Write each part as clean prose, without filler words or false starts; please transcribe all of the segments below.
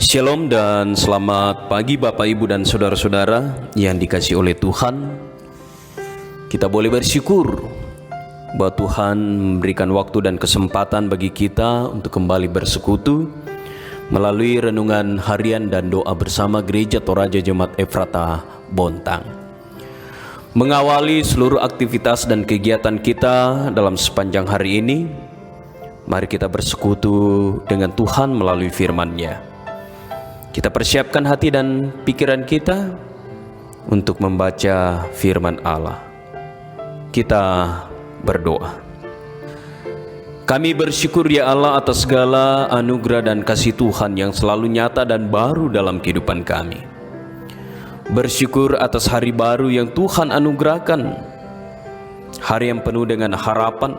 Shalom dan selamat pagi Bapak Ibu dan saudara-saudara yang dikasihi oleh Tuhan. Kita boleh bersyukur bahwa Tuhan memberikan waktu dan kesempatan bagi kita untuk kembali bersekutu melalui renungan harian dan doa bersama Gereja Toraja Jemaat Efratah Bontang. Mengawali seluruh aktivitas dan kegiatan kita dalam sepanjang hari ini, mari kita bersekutu dengan Tuhan melalui firman-Nya. Kita persiapkan hati dan pikiran kita untuk membaca firman Allah. Kita berdoa. Kami bersyukur ya Allah atas segala anugerah dan kasih Tuhan yang selalu nyata dan baru dalam kehidupan kami. Bersyukur atas hari baru yang Tuhan anugerahkan. Hari yang penuh dengan harapan.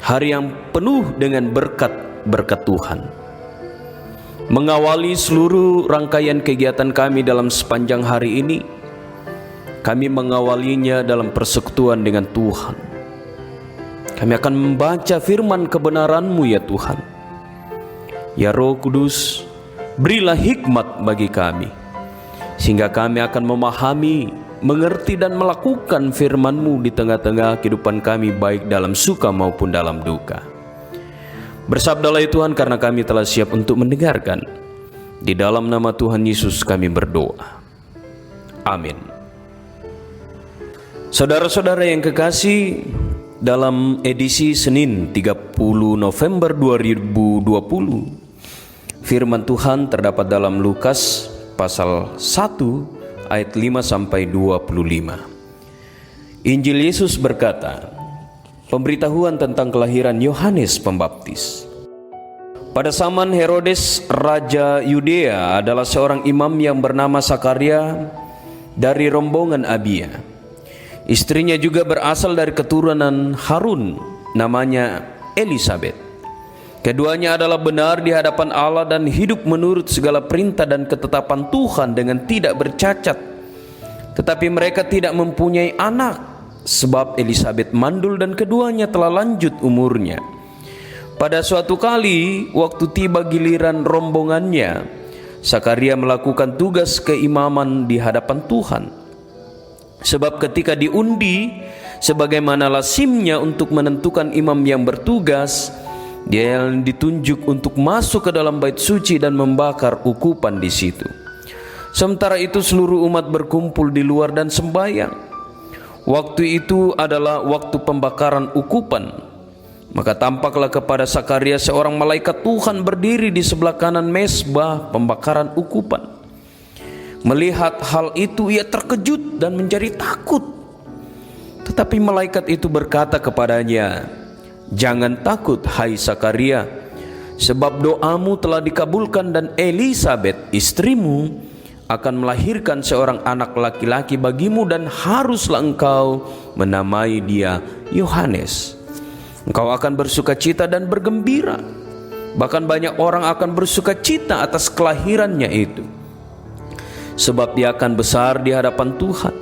Hari yang penuh dengan berkat Tuhan. Mengawali seluruh rangkaian kegiatan kami dalam sepanjang hari ini, kami mengawalinya dalam persekutuan dengan Tuhan. Kami akan membaca firman kebenaran-Mu ya Tuhan. Ya Roh Kudus, berilah hikmat bagi kami, sehingga kami akan memahami, mengerti dan melakukan firman-Mu di tengah-tengah kehidupan kami, baik dalam suka maupun dalam duka. Bersabdalah ya Tuhan, karena kami telah siap untuk mendengarkan. Di dalam nama Tuhan Yesus kami berdoa. Amin. Saudara-saudara yang kekasih, dalam edisi Senin 30 November 2020, firman Tuhan terdapat dalam Lukas pasal 1 ayat 5-25. Injil Yesus berkata, pemberitahuan tentang kelahiran Yohanes Pembaptis. Pada zaman Herodes Raja Yudea adalah seorang imam yang bernama Sakaria dari rombongan Abia. Istrinya juga berasal dari keturunan Harun, namanya Elisabet. Keduanya adalah benar di hadapan Allah dan hidup menurut segala perintah dan ketetapan Tuhan dengan tidak bercacat. Tetapi mereka tidak mempunyai anak, sebab Elisabet mandul dan keduanya telah lanjut umurnya. Pada suatu kali, waktu tiba giliran rombongannya, Sakaria melakukan tugas keimaman di hadapan Tuhan. Sebab ketika diundi, sebagaimana lazimnya untuk menentukan imam yang bertugas, dia yang ditunjuk untuk masuk ke dalam bait suci dan membakar ukupan di situ. Sementara itu seluruh umat berkumpul di luar dan sembahyang. Waktu itu adalah waktu pembakaran ukupan. Maka tampaklah kepada Sakaria seorang malaikat Tuhan berdiri di sebelah kanan mezbah pembakaran ukupan. Melihat hal itu ia terkejut dan menjadi takut. Tetapi malaikat itu berkata kepadanya, "Jangan takut hai Sakaria, sebab doamu telah dikabulkan dan Elisabet istrimu akan melahirkan seorang anak laki-laki bagimu dan haruslah engkau menamai dia Yohanes. Engkau akan bersukacita dan bergembira. Bahkan banyak orang akan bersukacita atas kelahirannya itu. Sebab dia akan besar di hadapan Tuhan.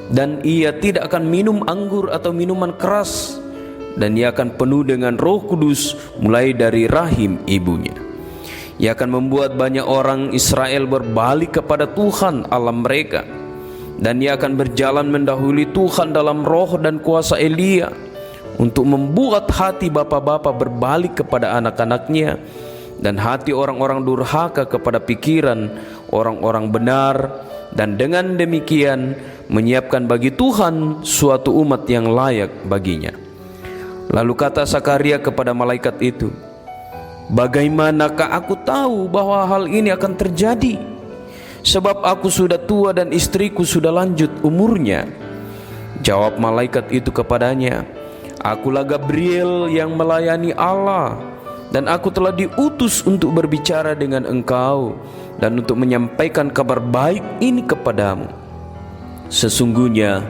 Dan ia tidak akan minum anggur atau minuman keras. Dan ia akan penuh dengan Roh Kudus mulai dari rahim ibunya. Ia akan membuat banyak orang Israel berbalik kepada Tuhan Allah mereka. Dan ia akan berjalan mendahului Tuhan dalam roh dan kuasa Elia, untuk membuat hati bapa-bapa berbalik kepada anak-anaknya, dan hati orang-orang durhaka kepada pikiran orang-orang benar, dan dengan demikian menyiapkan bagi Tuhan suatu umat yang layak baginya." Lalu kata Sakaria kepada malaikat itu, "Bagaimanakah aku tahu bahwa hal ini akan terjadi? Sebab aku sudah tua dan istriku sudah lanjut umurnya." Jawab malaikat itu kepadanya, "Akulah Gabriel yang melayani Allah, dan aku telah diutus untuk berbicara dengan engkau dan untuk menyampaikan kabar baik ini kepadamu. Sesungguhnya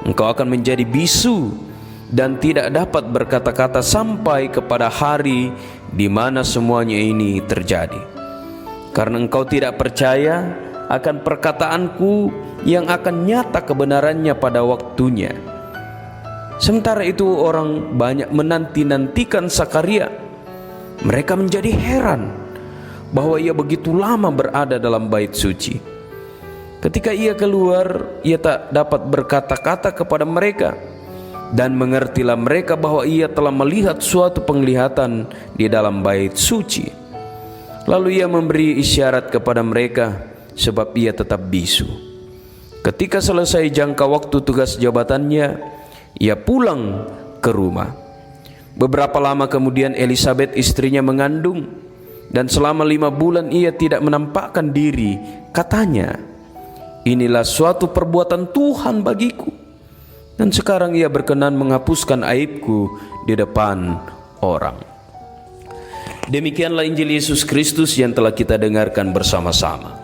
engkau akan menjadi bisu dan tidak dapat berkata-kata sampai kepada hari di mana semuanya ini terjadi. Karena engkau tidak percaya akan perkataanku yang akan nyata kebenarannya pada waktunya." Sementara itu orang banyak menanti-nantikan Sakaria. Mereka menjadi heran bahwa ia begitu lama berada dalam bait suci. Ketika ia keluar, ia tak dapat berkata-kata kepada mereka, dan mengertilah mereka bahwa ia telah melihat suatu penglihatan di dalam bait suci. Lalu ia memberi isyarat kepada mereka, sebab ia tetap bisu. Ketika selesai jangka waktu tugas jabatannya, ia pulang ke rumah. Beberapa lama kemudian Elisabet istrinya mengandung, dan selama 5 bulan ia tidak menampakkan diri. Katanya, inilah suatu perbuatan Tuhan bagiku, dan sekarang ia berkenan menghapuskan aibku di depan orang. Demikianlah Injil Yesus Kristus yang telah kita dengarkan bersama-sama.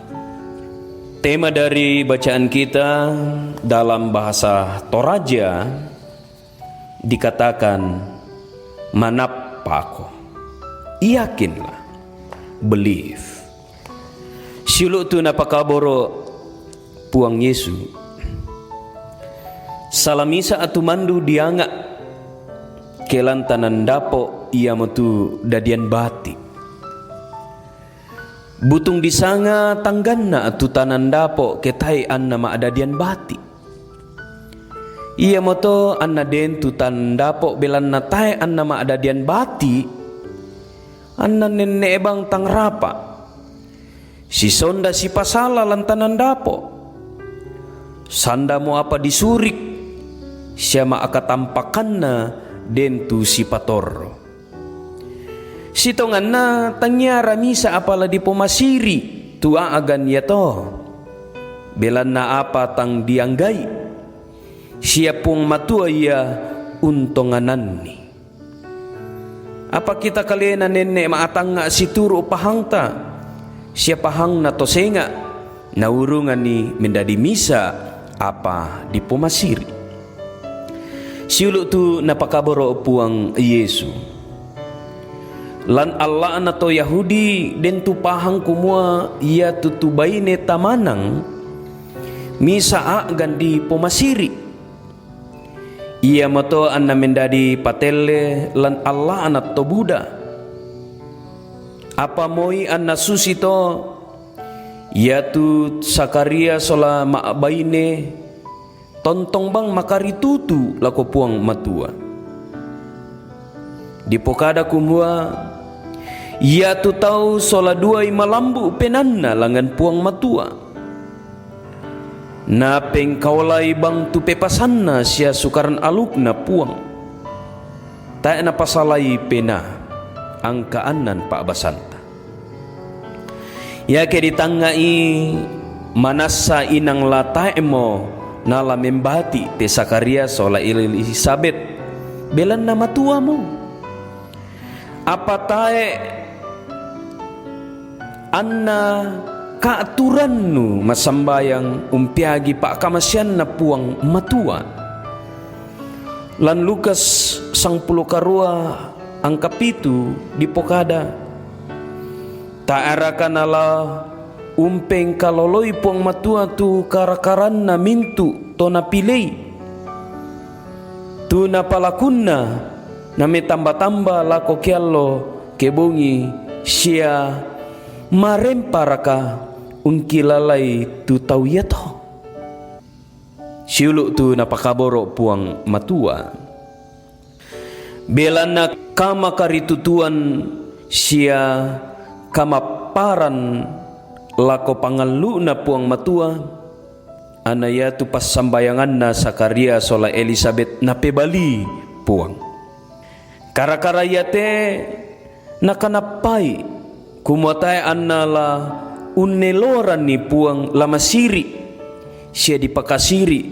Tema dari bacaan kita dalam bahasa Toraja dikatakan manapako, yakinlah, believe. Silu tu napakaboro puang Yesu. Salamisa atu mandu dianga kelantanan dapo ia metu dadian bati. Butung disanga tangganna atu tanan dapo ketai anna ma adadian bati. Ia moto anna den tu tan dapo belan na tai anna ma adadian bati. Anna nenne ebang tang rapa. Si sonda si pasala lantanan dapo. Sanda mo apa disurik. Siama akatampakanna den tu si patorro. Sitongan na tanyara misa apala di pomasiri tua agan yato. Belan na apa tang dianggay. Siapong matua ia untonganan ni. Apa kita kalian nenne maatang nga situro pahangta. Siapa hang na tosenga naurungan ni mendadi misa apa di pomasiri. Siuluk tu napakaboro puang Yesu. Lan Allah na to Yahudi den tu pahang kumua ia tutubaine tamanang misa gandi pomasiri. Ia mato anna mendadi patele lan Allah anat to Buddha. Apa moi anna susito ia tu Sakaria sola maabaine tontong bang makari tutu lako puang matua. Di pokada kumua ia tu tahu sola dua malambu penanna langan puang matua. Na pengkaulai bang tu pepasanna sia sukaran aluk na puang. Tak na pasalai pena angkaanan pak basanta. Ya ke ditangai manasa inang latai mo nala membati te Sakaria sola Elisabet belan nama tua mo. Apa tae anna kaaturannu masambayang umpiagi pak kamasyan na puang matua. Lan Lukas 10 karua angka 7 di pokada. Taarakan ala umpeng kaloloy puang matua tu karakaran na mintu to na pilay. Tu na palakunna na may tamba-tamba lako kialo kebungi siya maremparaka unkilalay tu tauyato. Siuluk tu napakaboro puang matua. Belan na kama karitutuan siya kamaparan lako pangalu na puang matua. Anaya tu pas sambayangan na Sakaria sola Elisabet na pebali puang. Karakarayate nakanapay kumotay annala unneloran ni puang lamasiri siya dipakasiri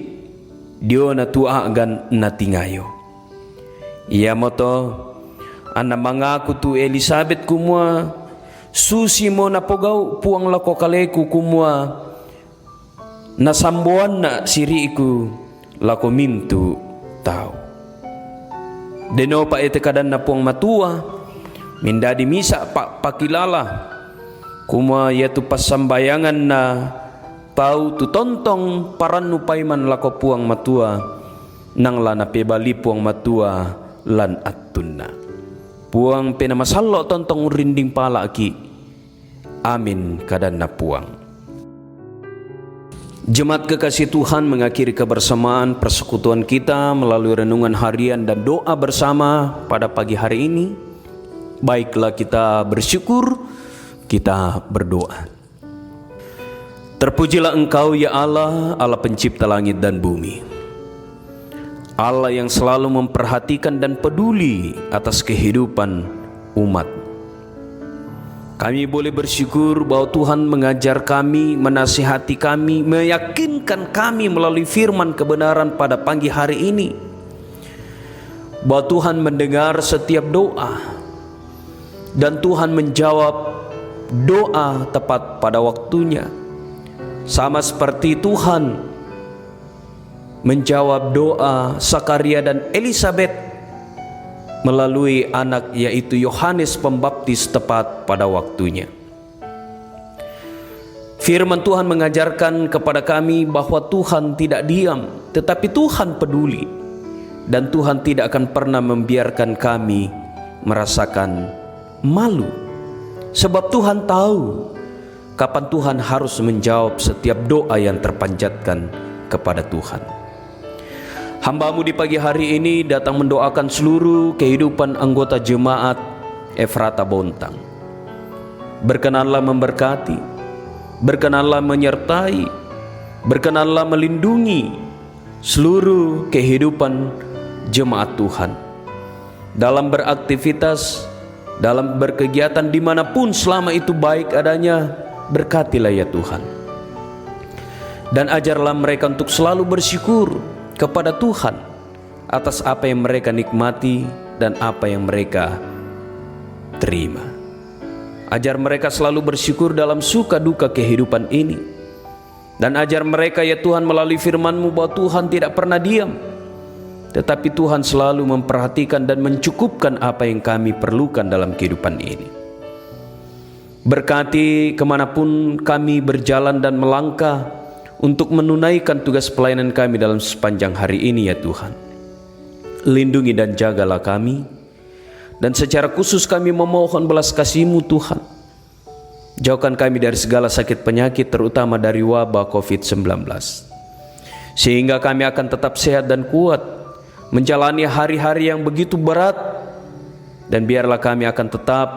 dio na tuagan natingayo. Iya moto anna mangaku tu Elisabet kumua susi mo napogaw puang lako kaleku kumua nasambuan na siriiku lako mintu tao. Deno pa ete kadan na puang matua mindadi misa pakilala kuma yatu pasambayangan na tau tu tontong paran nupaiman lako puang matua nang lana pebali puang matua lan attunna puang penamasalo tontong rinding pala aki Amin kadana puang. Jemaat kekasih Tuhan, mengakhiri kebersamaan persekutuan kita melalui renungan harian dan doa bersama pada pagi hari ini. Baiklah kita bersyukur, kita berdoa. Terpujilah Engkau ya Allah, Allah pencipta langit dan bumi. Allah yang selalu memperhatikan dan peduli atas kehidupan umat. Kami boleh bersyukur bahwa Tuhan mengajar kami, menasihati kami, meyakinkan kami melalui firman kebenaran pada pagi hari ini, bahwa Tuhan mendengar setiap doa dan Tuhan menjawab doa tepat pada waktunya. Sama seperti Tuhan menjawab doa Zakaria dan Elisabet melalui anak yaitu Yohanes Pembaptis tepat pada waktunya. Firman Tuhan mengajarkan kepada kami bahwa Tuhan tidak diam, tetapi Tuhan peduli, dan Tuhan tidak akan pernah membiarkan kami merasakan malu, sebab Tuhan tahu kapan Tuhan harus menjawab setiap doa yang terpanjatkan kepada Tuhan. Hamba-Mu di pagi hari ini datang mendoakan seluruh kehidupan anggota jemaat Efrata Bontang. Berkenanlah memberkati, berkenanlah menyertai, berkenanlah melindungi seluruh kehidupan jemaat Tuhan dalam beraktivitas, dalam berkegiatan dimanapun selama itu baik adanya. Berkatilah ya Tuhan, dan ajarlah mereka untuk selalu bersyukur kepada Tuhan atas apa yang mereka nikmati dan apa yang mereka terima. Ajar mereka selalu bersyukur dalam suka duka kehidupan ini, dan ajar mereka ya Tuhan melalui firman-Mu bahwa Tuhan tidak pernah diam, tetapi Tuhan selalu memperhatikan dan mencukupkan apa yang kami perlukan dalam kehidupan ini. Berkati kemanapun kami berjalan dan melangkah untuk menunaikan tugas pelayanan kami dalam sepanjang hari ini ya Tuhan. Lindungi dan jagalah kami, dan secara khusus kami memohon belas kasih-Mu Tuhan. Jauhkan kami dari segala sakit penyakit, terutama dari wabah COVID-19, sehingga kami akan tetap sehat dan kuat menjalani hari-hari yang begitu berat, dan biarlah kami akan tetap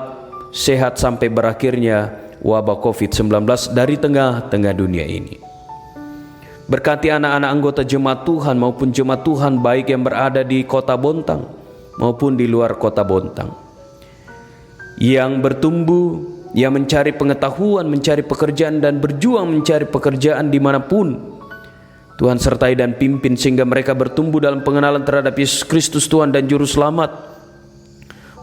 sehat sampai berakhirnya wabah COVID-19 dari tengah-tengah dunia ini. Berkati anak-anak anggota jemaat Tuhan maupun jemaat Tuhan baik yang berada di kota Bontang maupun di luar kota Bontang, yang bertumbuh, yang mencari pengetahuan, mencari pekerjaan dan berjuang mencari pekerjaan dimanapun. Tuhan sertai dan pimpin sehingga mereka bertumbuh dalam pengenalan terhadap Yesus Kristus Tuhan dan Juru Selamat.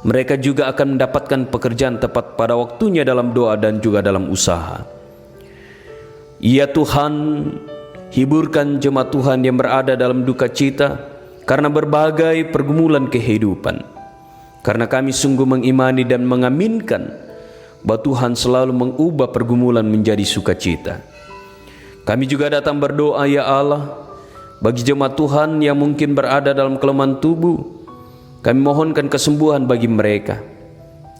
Mereka juga akan mendapatkan pekerjaan tepat pada waktunya dalam doa dan juga dalam usaha. Ya Tuhan, hiburkan jemaat Tuhan yang berada dalam duka cita karena berbagai pergumulan kehidupan. Karena kami sungguh mengimani dan mengaminkan bahwa Tuhan selalu mengubah pergumulan menjadi sukacita. Kami juga datang berdoa ya Allah, bagi jemaat Tuhan yang mungkin berada dalam kelemahan tubuh, kami mohonkan kesembuhan bagi mereka,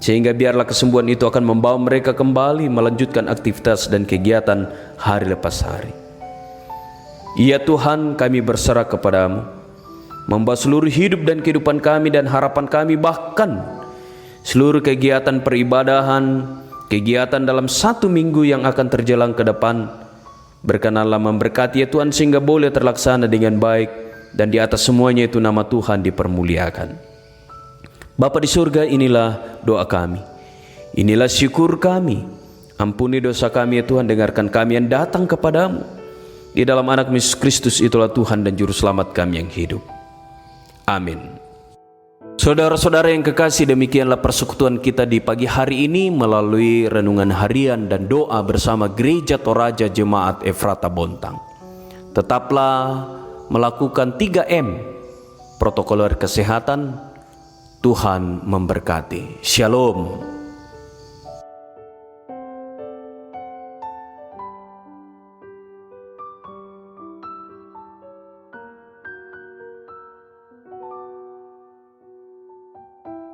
sehingga biarlah kesembuhan itu akan membawa mereka kembali melanjutkan aktivitas dan kegiatan hari lepas hari. Ya Tuhan, kami berserah kepada-Mu, membawa seluruh hidup dan kehidupan kami dan harapan kami, bahkan seluruh kegiatan peribadahan, kegiatan dalam satu minggu yang akan terjalan ke depan. Berkenanlah memberkati ya Tuhan sehingga boleh terlaksana dengan baik, dan di atas semuanya itu nama Tuhan dipermuliakan. Bapa di surga, inilah doa kami, inilah syukur kami. Ampuni dosa kami ya Tuhan, dengarkan kami yang datang kepadamu. Di dalam anak Yesus Kristus itulah Tuhan dan Juru Selamat kami yang hidup. Amin. Saudara-saudara yang kekasih, demikianlah persekutuan kita di pagi hari ini melalui renungan harian dan doa bersama Gereja Toraja Jemaat Efrata Bontang. Tetaplah melakukan 3M, protokol kesehatan. Tuhan memberkati. Shalom.